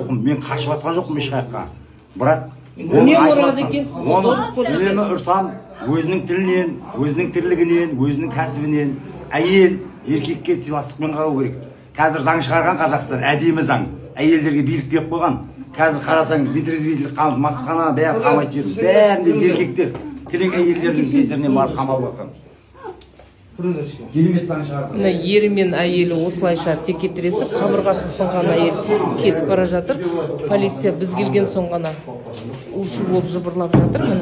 жоқпын, мен қашып жатқан жоқпын еш жаққа. Бірақ не ұрады екенсіз? үнемі ұрсам, өзінің тілінен, өзінің тірлігінен, өзінің кәсібінен әйел еркекке сыйластықпен қарау керек. Қазір заң шығарған Қазақстан, әдемі заң. Әйелдерге билік беріп қойған. Қазір қарасаң, битрезвитель қалып, масқана бәрі қамайды жүрді. Бәрінде еркектер, кілең әйелдердің кесірінен барып қамалып жатқан. Керемет заң шығарды. Мына ері мен әйелі осылайша текетіресіп, қабырғасы сынған әйел кетіп бара жатыр. Полиция біз келген соң ғана у-шу болып жыбырлап жатыр.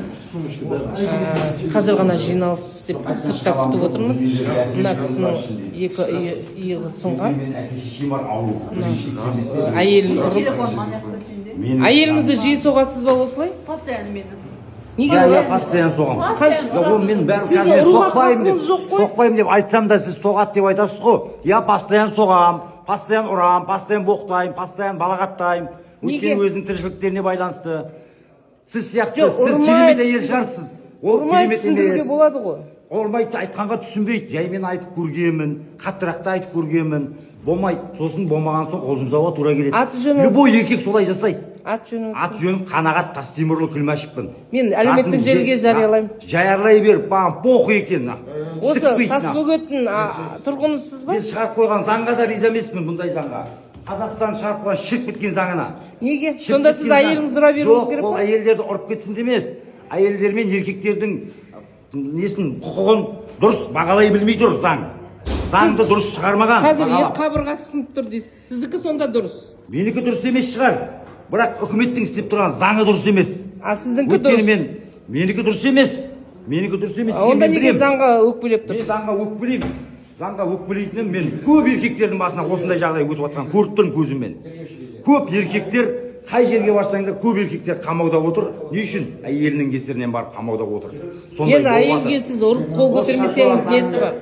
Қазір ғана жиналыс деп сыртта күтіп отырмыз. Мына кісінің екі иығы сынған. Әйелін ұрып. Әйеліңізді жиі соғасыз ба осылай? Постоянно мені. Я постоянно соғам. Мен бәрі қазір соқпаймын деп айтсам да сіз соғат деп айтасыз ғой. Я постоянно соғам, постоянно ұрам, постоянно боқтайым, постоянно балағаттайым. Өйткені өзінің тіршіліктеріне байланысты. Сіз сияқты, сіз керемет әйел шығарсыз. Ол керемет емес. Болады ғой. Олмайды, айтқанға түсінбейді. Жаймен айтып көргенмін, қаттырақта айтып көргенмін. Болмайды. Сосын болмаған соң қол жұмсауға тура келеді. Любой еркек солай жасайды. Ат жөнім Қанағат Тастемірлі Күлмәшевпін. Мен әлеуметтік желіге жариялаймын. Жариялай беріп, маған похуй екен. Осы Тасбөгеттің тұрғынысыз ба? Мен шығарып қойған заңға да риза емеспін, бұндай заңға. Қазақстан шығарып қойған шірк біткен заңына. Неге? Сонда сіз әйеліңізді ұра беруіңіз керек па? Жоқ, ол әйелдерді ұрып кетсін демес. Әйелдер мен еркектердің несін, құқығын дұрыс бағалай білмей тұр заң. Заңды дұрыс шығармаған. Қазір екі қабырғасы сынып тұр дейсіз. Сіздікі сонда дұрыс. Менікі дұрыс емес шығар. Бірақ үкіметтің істеп тұрған заңы дұрыс емес. Сіздіңкі дұрыс. Менікі дұрыс емес. Менікі дұрыс емес. Онда неге заңға өкпелеп тұрсыз? Мен заңға өкпелеймін. Заңға өкпелейтінім мен көп еркектердің басына осындай жағдай өтіп жатқан көріп тұрмын көзіммен. Көп еркектер қай жерге барсаң да көп еркектер қамауда отыр. Не үшін? Әйелінің кесірінен барып қамауда отыр. Енді әйелге сіз ұрып қол көтермесеңіз несі бар?